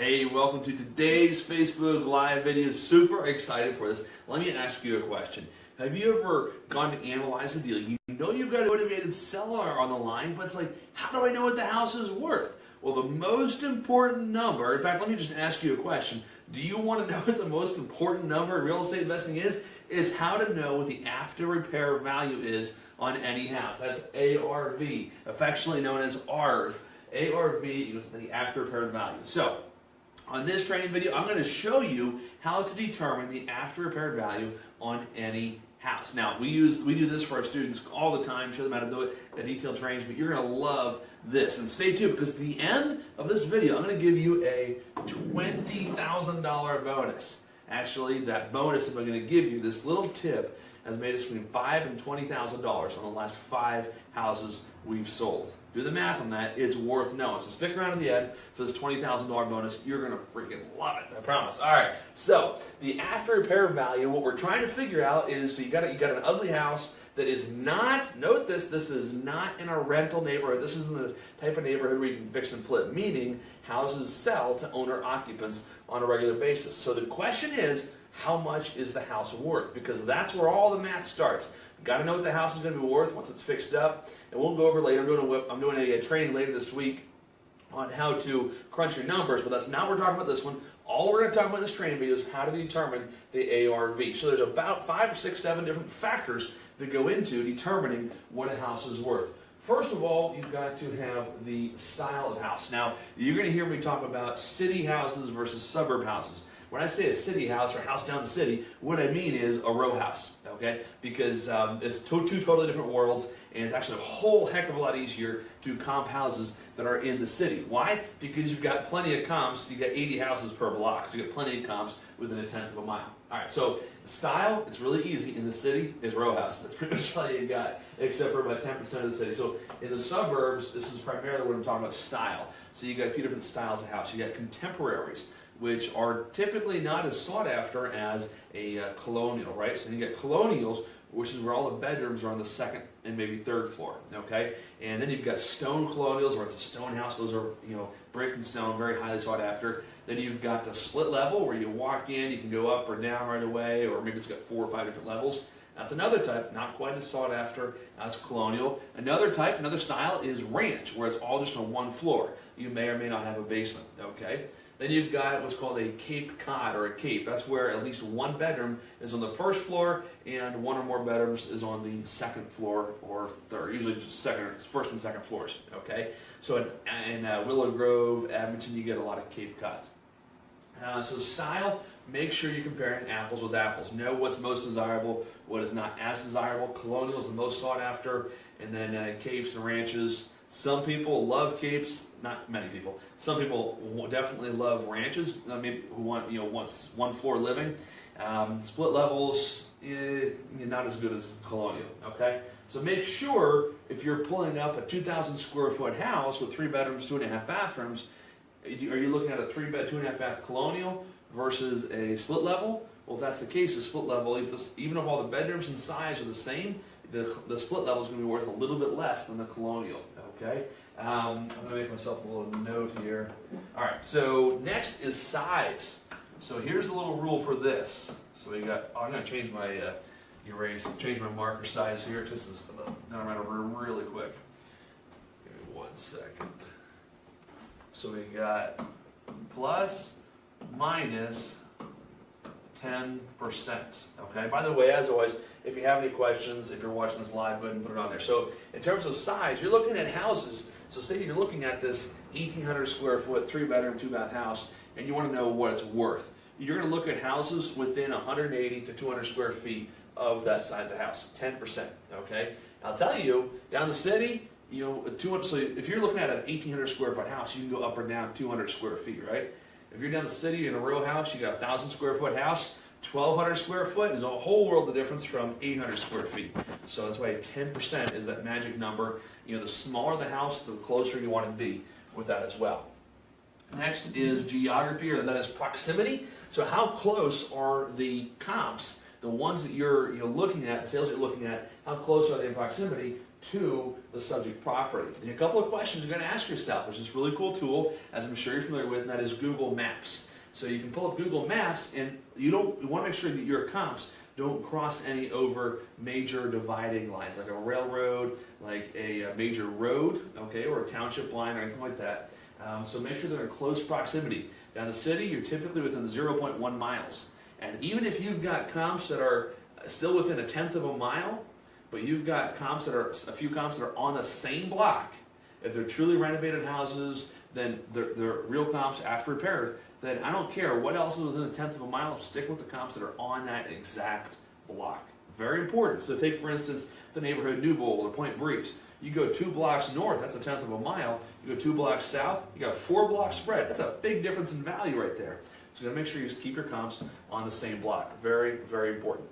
Hey, welcome to today's Facebook Live video. Super excited for this. Let me ask you a question. Have you ever gone to analyze a deal? You know you've got a motivated seller on the line, but it's like, how do I know what the house is worth? Well, the most important number, in fact, let me just ask you a question. Do you want to know what the most important number in real estate investing is? Is how to know what the after repair value is on any house. That's ARV, affectionately known as ARV. ARV equals the after repair value. So, on this training video, I'm going to show you how to determine the after repair value on any house. Now, we do this for our students all the time, show them how to do it, the detailed trainings, but you're going to love this. And stay tuned, because at the end of this video, I'm going to give you a $20,000 bonus. Actually, that bonus I'm going to give you, this little tip, has made us between $5,000 and $20,000 on the last 5 houses we've sold. Do the math on that. It's worth knowing. So stick around to the end for this $20,000 bonus. You're going to freaking love it. I promise. All right. So the after repair value, what we're trying to figure out is, so you got an ugly house that is not, note this is not in a rental neighborhood. This isn't the type of neighborhood where you can fix and flip, meaning houses sell to owner occupants on a regular basis. So the question is, how much is the house worth? Because that's where all the math starts. Got to know what the house is going to be worth once it's fixed up. And we'll go over later. I'm doing a training later this week on how to crunch your numbers, but that's not what we're talking about this one. All we're going to talk about in this training video is how to determine the ARV. So there's about 5 or 6, 7 different factors that go into determining what a house is worth. First of all, you've got to have the style of house. Now, you're going to hear me talk about city houses versus suburb houses. When I say a city house or a house down the city, what I mean is a row house, okay? Because it's two totally different worlds, and it's actually a whole heck of a lot easier to comp houses that are in the city. Why? Because you've got plenty of comps. You've got 80 houses per block, so you've got plenty of comps within a 1/10 of a mile. All right, so the style, it's really easy. In the city, is row house. That's pretty much all you got, except for about 10% of the city. So in the suburbs, this is primarily what I'm talking about, style. So you got a few different styles of house. You got contemporaries, which are typically not as sought after as a colonial, right? So you get colonials, which is where all the bedrooms are on the 2nd and maybe 3rd floor, okay? And then you've got stone colonials, where it's a stone house. Those are, brick and stone, very highly sought after. Then you've got the split level, where you walk in, you can go up or down right away, or maybe it's got 4 or 5 different levels. That's another type, not quite as sought after as colonial. Another type, another style is ranch, where it's all just on one floor. You may or may not have a basement, okay? Then you've got what's called a Cape Cod, or a cape. That's where at least one bedroom is on the 1st floor and 1 or more bedrooms is on the 2nd floor or 3rd. Usually just 1st and 2nd floors, okay? So in Willow Grove, Edmonton, you get a lot of Cape Cods. So style, make sure you're comparing apples with apples. Know what's most desirable, what is not as desirable. Colonial is the most sought after, and then capes and ranches. Some people love capes, not many people. Some people definitely love ranches, maybe who want wants 1 floor living. Split levels, not as good as colonial. Okay, so make sure if you're pulling up a 2,000 square foot house with 3 bedrooms, 2.5 bathrooms, are you looking at a 3-bed, 2.5-bath colonial versus a split level? Well, if that's the case, the split level, even if all the bedrooms and size are the same, the split level is going to be worth a little bit less than the colonial, okay? I'm going to make myself a little note here. All right, so next is size. So here's the little rule for this. So we got, I'm going to change my change my marker size here. Just as, now I'm going to really quick. Give me 1 second. So we got plus, minus, 10%. Okay. By the way, as always, if you have any questions, if you're watching this live, go ahead and put it on there. So in terms of size, you're looking at houses. So say you're looking at this 1,800 square foot, 3-bedroom, 2-bath house, and you want to know what it's worth. You're going to look at houses within 180 to 200 square feet of that size of house, 10%. Okay. I'll tell you, down the city, so if you're looking at an 1,800 square foot house, you can go up or down 200 square feet, right? If you're down the city in a row house, you got a 1,000 square foot house, 1,200 square foot is a whole world of difference from 800 square feet. So that's why 10% is that magic number. The smaller the house, the closer you want to be with that as well. Next is geography, or that is proximity. So how close are the comps, the ones that you're looking at, the sales that you're looking at, how close are they in proximity to the subject property. And a couple of questions you're going to ask yourself. There's this really cool tool, as I'm sure you're familiar with, and that is Google Maps. So you can pull up Google Maps, and you want to make sure that your comps don't cross any over major dividing lines, like a railroad, like a major road, okay, or a township line, or anything like that. So make sure they're in close proximity. Now in the city, you're typically within 0.1 miles. And even if you've got comps that are still within 1/10 of a mile, but you've got comps that are, a few comps that are on the same block, if they're truly renovated houses, then they're real comps after repaired, then I don't care what else is within 1/10 of a mile, stick with the comps that are on that exact block. Very important. So take, for instance, the neighborhood New Bowl or Point Breeze. You go 2 blocks north, that's 1/10 of a mile. You go 2 blocks south, you got a 4-block spread. That's a big difference in value right there. So you gotta make sure you just keep your comps on the same block. Very, very important.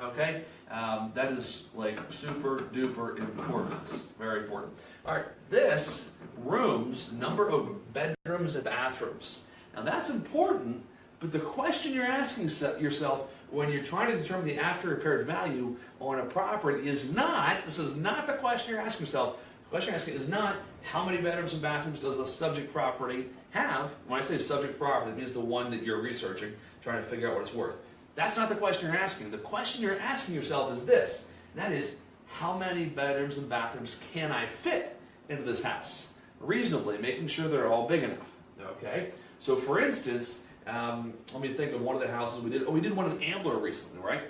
Okay, that is like super duper important. Very important. All right, this room's number of bedrooms and bathrooms. Now that's important, but the question you're asking yourself when you're trying to determine the after repaired value on a property is not, this is not the question you're asking yourself. The question you're asking is not how many bedrooms and bathrooms does the subject property have. When I say subject property, it means the one that you're researching, trying to figure out what it's worth. That's not the question you're asking. The question you're asking yourself is this, and that is, how many bedrooms and bathrooms can I fit into this house? Reasonably, making sure they're all big enough, okay? So for instance, let me think of one of the houses we did. Oh, we did one in Ambler recently, right?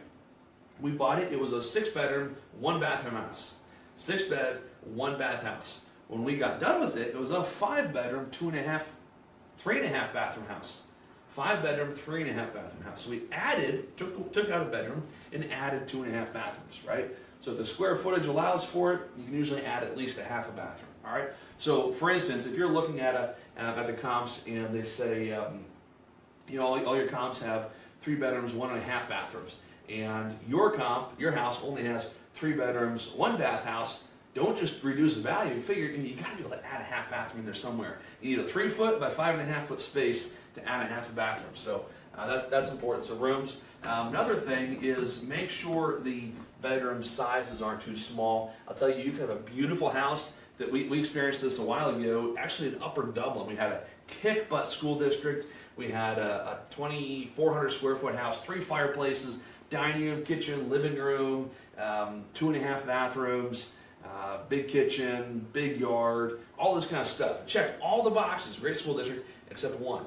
We bought it, it was a 6-bedroom, 1-bathroom house. 6-bed, 1-bath house. When we got done with it, it was a 5-bedroom, 3.5 bathroom house. 5-bedroom, 3.5 bathroom house. So we added, took out a bedroom and added 2.5 bathrooms, right? So if the square footage allows for it, you can usually add at least a half a bathroom, all right? So for instance, if you're looking at the comps and they say, all your comps have 3 bedrooms, 1.5 bathrooms, and your house only has 3 bedrooms, 1-bath house, don't just reduce the value. Figure you got to be able to add a half bathroom in there somewhere. You need a 3-foot by 5.5-foot space to add a half a bathroom. So that's important. So rooms. Another thing is make sure the bedroom sizes aren't too small. I'll tell you, you can have a beautiful house that we experienced this a while ago. Actually, in Upper Dublin, we had a kick-butt school district. We had a 2,400 square foot house, 3 fireplaces, dining room, kitchen, living room, 2.5 bathrooms. Big kitchen, big yard, all this kind of stuff. Checked all the boxes, great school district, except one.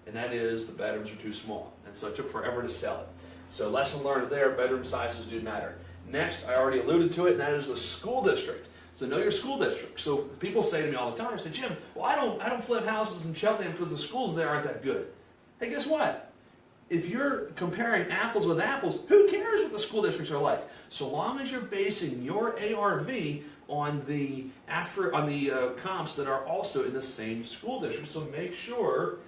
And that is the bedrooms are too small. And so it took forever to sell it. So lesson learned there, bedroom sizes do matter. Next, I already alluded to it, and that is the school district. So know your school district. So people say to me all the time, say, Jim, well, I don't flip houses in Cheltenham because the schools there aren't that good. Hey, guess what? If you're comparing apples with apples, who cares what the school districts are like? So long as you're basing your ARV on the comps that are also in the same school district. So make sure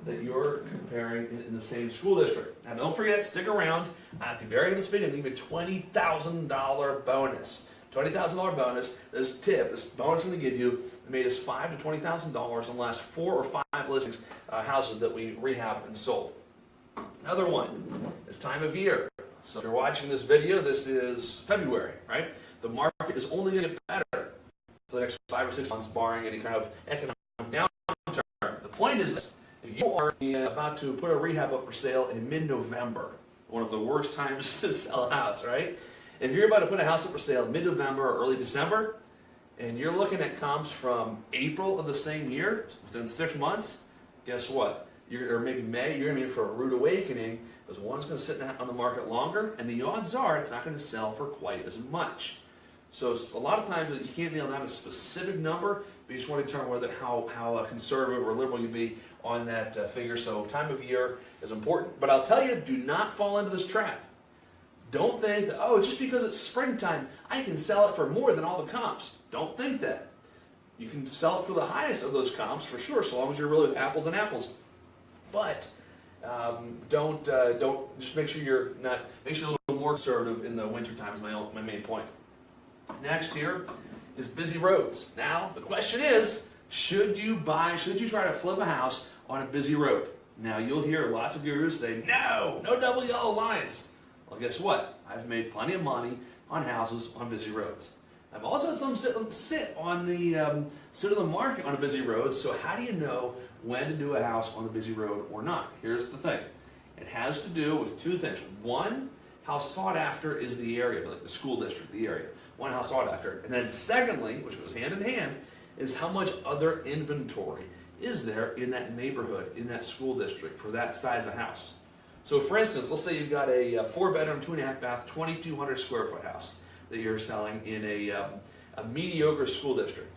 that you're comparing in the same school district. Now don't forget, stick around. At the very end of this video, I'm going to give you a $20,000 bonus. $20,000 bonus. This bonus I'm going to give you made us $5,000 to $20,000 in the last 4 or 5 listings, houses that we rehabbed and sold. Another one is time of year. So if you're watching this video, this is February, right? The market is only going to get better for the next 5 or 6 months, barring any kind of economic downturn. The point is this: if you are about to put a rehab up for sale in mid-November, one of the worst times to sell a house, right? If you're about to put a house up for sale mid-November or early December, and you're looking at comps from April of the same year, within 6 months, guess what? Or maybe May, you're going to be in for a rude awakening, because one's going to sit on the market longer, and the odds are it's not going to sell for quite as much. So a lot of times you can't nail down a specific number, but you just want to determine how conservative or liberal you be on that figure. So time of year is important. But I'll tell you, do not fall into this trap. Don't think that, oh, just because it's springtime, I can sell it for more than all the comps. Don't think that. You can sell it for the highest of those comps for sure, so long as you're really apples and apples. But don't just make sure you're a little more conservative in the wintertime is my main point. Next here is busy roads. Now the question is, should you try to flip a house on a busy road? Now you'll hear lots of gurus say, no double yellow lines. Well, guess what? I've made plenty of money on houses on busy roads. I've also had some sit on the market on a busy road. So how do you know when to do a house on a busy road or not? Here's the thing. It has to do with two things. One, how sought after is the area, like the school district, the area. One, how sought after. And then secondly, which goes hand in hand, is how much other inventory is there in that neighborhood, in that school district for that size of house. So for instance, let's say you've got a 4-bedroom, 2.5 bath, 2,200 square foot house that you're selling in a mediocre school district,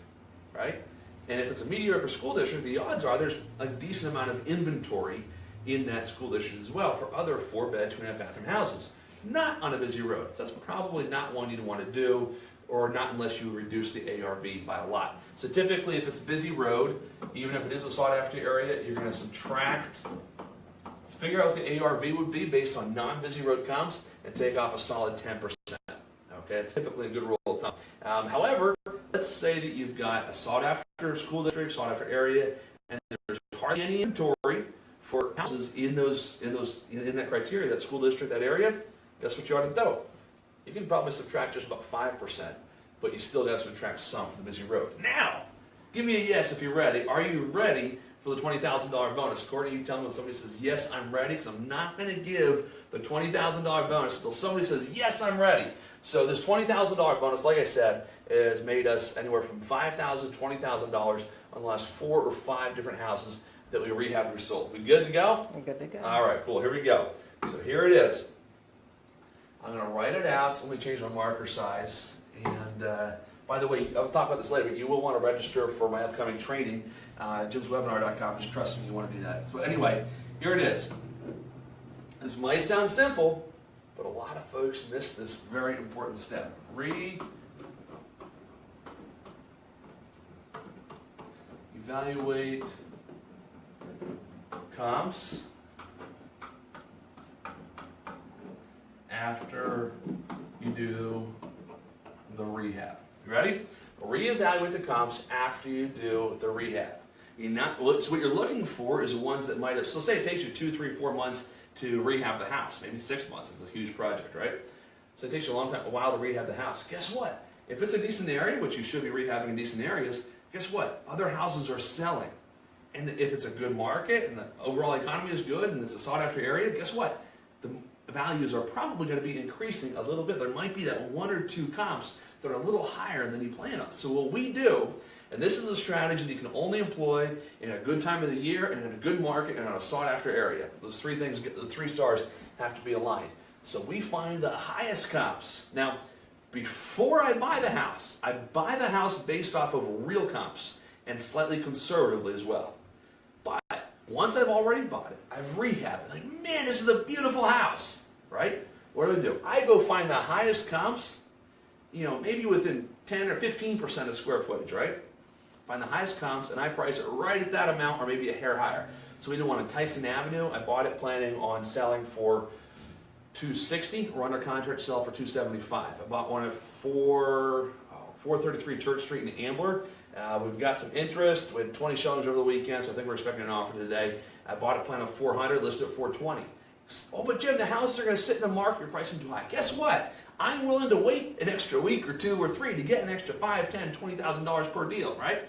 right? And if it's a mediocre school district, the odds are there's a decent amount of inventory in that school district as well for other 4-bed, 2.5 bathroom houses. Not on a busy road. So that's probably not one you'd want to do, or not unless you reduce the ARV by a lot. So typically, if it's a busy road, even if it is a sought-after area, you're going to subtract, figure out what the ARV would be based on non-busy road comps, and take off a solid 10%. Okay, it's typically a good rule of thumb. However, let's say that you've got a sought-after school district, sought-after area, and there's hardly any inventory for houses in that criteria, that school district, that area. Guess what you ought to do? You can probably subtract just about 5%, but you still got to subtract some from the busy road. Now, give me a yes if you're ready. Are you ready for the $20,000 bonus? Courtney, you tell me when somebody says, yes, I'm ready, because I'm not going to give the $20,000 bonus until somebody says, yes, I'm ready. So this $20,000 bonus, like I said, has made us anywhere from $5,000 to $20,000 on the last 4 or 5 different houses that we rehabbed or sold. We good to go? We're good to go. All right, cool. Here we go. So here it is. I'm going to write it out. Let me change my marker size. And by the way, I'll talk about this later, but you will want to register for my upcoming training, jimswebinar.com. Just trust me, you want to do that. So anyway, here it is. This might sound simple, but a lot of folks miss this very important step. Evaluate comps after you do the rehab. You ready? Reevaluate the comps after you do the rehab. So what you're looking for is ones that might have, so say it takes you 2, 3, 4 months to rehab the house, maybe 6 months. It's a huge project, right? So it takes you a while to rehab the house. Guess what? If it's a decent area, which you should be rehabbing in decent areas, guess what? Other houses are selling. And if it's a good market and the overall economy is good and it's a sought-after area, guess what? The values are probably going to be increasing a little bit. There might be that 1 or 2 comps that are a little higher than you plan on. So what we do, and this is a strategy that you can only employ in a good time of the year and in a good market and in a sought-after area. Those 3 things, the 3 stars have to be aligned. So we find the highest comps. Now, before I buy the house based off of real comps and slightly conservatively as well. But once I've already bought it, I've rehabbed it. Like, man, this is a beautiful house, right? What do? I go find the highest comps, maybe within 10 or 15% of square footage, right? Find the highest comps, and I price it right at that amount or maybe a hair higher. So we did one on Tyson Avenue. I bought it planning on selling for $260. We're under contract to sell for $275. I bought one at 433 Church Street in Ambler. We've got some interest. We had 20 showings over the weekend, so I think we're expecting an offer today. I bought it planned on $400, listed at $420. Oh, but Jim, the houses are going to sit in the market. You're pricing too high. Guess what? I'm willing to wait an extra week or 2 or 3 to get an extra $5,000, $10,000, $20,000 per deal, right?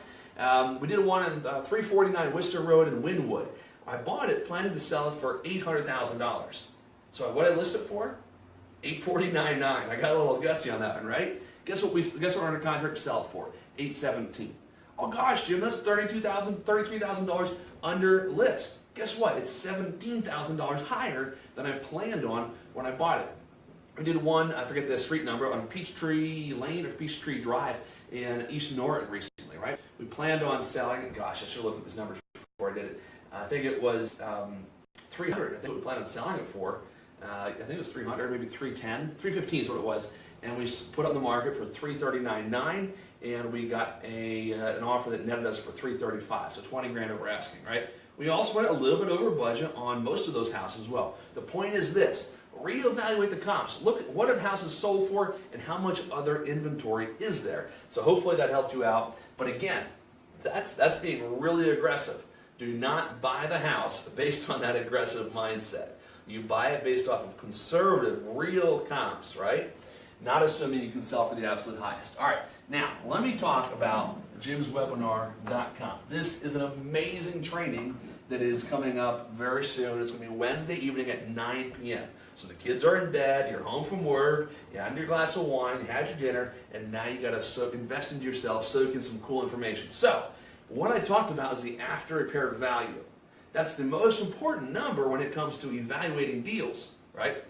We did one on 349 Worcester Road in Wynwood. I bought it planning to sell it for $800,000. So what did I list it for? $849,900. I got a little gutsy on that one, right? Guess what we're under contract to sell it for? $817,000. Oh gosh, Jim, that's $32,000, $33,000 under list. Guess what? It's $17,000 higher than I planned on when I bought it. We did one, I forget the street number, on Peachtree Lane or Peachtree Drive in East Norton recently, right? We planned on selling, gosh, I should have looked at these numbers before I did it. I think it was $300. I think we planned on selling it for. I think it was $300, maybe $310. $315 is what it was. And we put it on the market for $339,900, and we got an offer that netted us for $335. So $20,000 over asking, right? We also went a little bit over budget on most of those houses as well. The point is this: reevaluate the comps. Look at what have houses sold for and how much other inventory is there. So hopefully that helped you out. But again, that's being really aggressive. Do not buy the house based on that aggressive mindset. You buy it based off of conservative, real comps, right? Not assuming you can sell for the absolute highest. All right, Now, let me talk about jimswebinar.com. This is an amazing training that is coming up very soon. It's going to be Wednesday evening at 9 p.m. So the kids are in bed, you're home from work, you had your glass of wine, you had your dinner, and now you got to invest into yourself, soak in some cool information. So, what I talked about is the after repair value. That's the most important number when it comes to evaluating deals, right?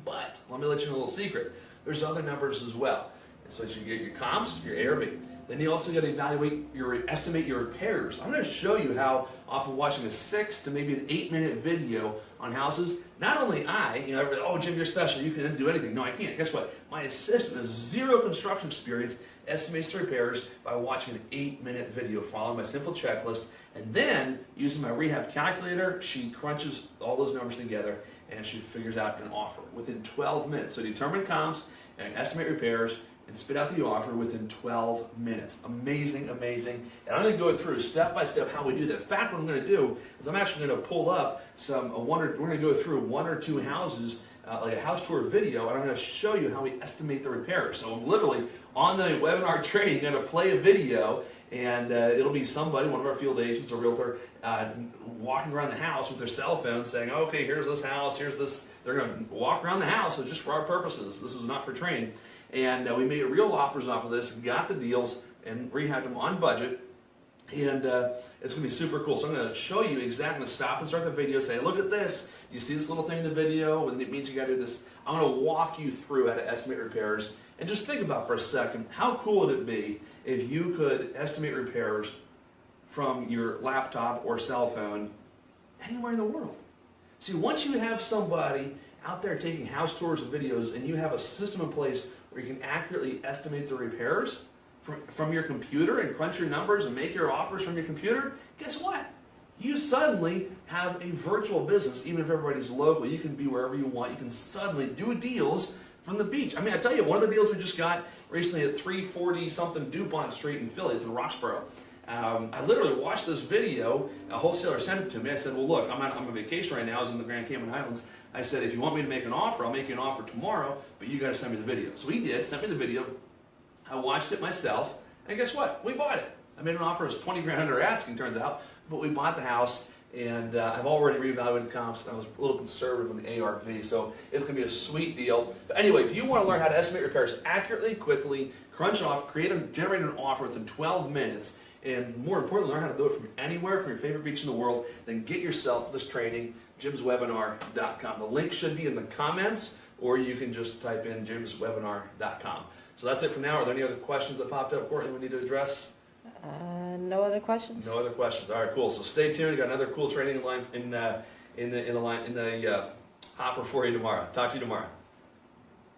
But let me let you know a little secret. There's other numbers as well. And so you get your comps, your ARV. Then you also got to estimate your repairs. I'm going to show you how off of watching a 6 to maybe an 8-minute video on houses, not only everybody, oh Jim, you're special, you can do anything. No, I can't. Guess what? My assistant has zero construction experience, estimates the repairs by watching an 8-minute video, following my simple checklist, and then using my rehab calculator, she crunches all those numbers together and she figures out an offer within 12 minutes. So determine comps and estimate repairs and spit out the offer within 12 minutes. Amazing, amazing. And I'm going to go through step by step how we do that. In fact, what I'm going to do is I'm actually going to pull up we're going to go through 1 or 2 houses, like a house tour video, and I'm going to show you how we estimate the repairs. So literally on the webinar training, I'm going to play a video, and it'll be somebody, one of our field agents, a realtor, walking around the house with their cell phone saying, okay, here's this house, here's this. They're going to walk around the house, so just for our purposes. This is not for training. And we made real offers off of this, got the deals, and rehabbed them on budget. And it's going to be super cool. So I'm going to show you exactly, stop and start the video, say, look at this. You see this little thing in the video, and it means you got to do this. I'm going to walk you through how to estimate repairs. And just think about for a second, how cool would it be if you could estimate repairs from your laptop or cell phone anywhere in the world? See, once you have somebody out there taking house tours and videos, and you have a system in place where you can accurately estimate the repairs from your computer and crunch your numbers and make your offers from your computer, guess what? You suddenly have a virtual business. Even if everybody's local, you can be wherever you want. You can suddenly do deals from the beach. I mean, I tell you, one of the deals we just got recently at 340-something DuPont Street in Philly, it's in Roxborough. I literally watched this video. A wholesaler sent it to me. I said, well, look, I'm on vacation right now. I was in the Grand Cayman Islands. I said, if you want me to make an offer, I'll make you an offer tomorrow, but you got to send me the video. So he did, sent me the video. I watched it myself, and guess what? We bought it. I made an offer. It was 20 grand under asking, turns out, but we bought the house, and I've already reevaluated comps. I was a little conservative on the ARV, so it's going to be a sweet deal. But anyway, if you want to learn how to estimate repairs accurately, quickly, crunch off, generate an offer within 12 minutes, and more importantly, learn how to do it from anywhere, from your favorite beach in the world, then get yourself this training, jimswebinar.com. The link should be in the comments, or you can just type in jimswebinar.com. So that's it for now. Are there any other questions that popped up, Courtney, we need to address? No other questions. No other questions. All right, cool. So stay tuned. We got another cool training in the hopper for you tomorrow. Talk to you tomorrow.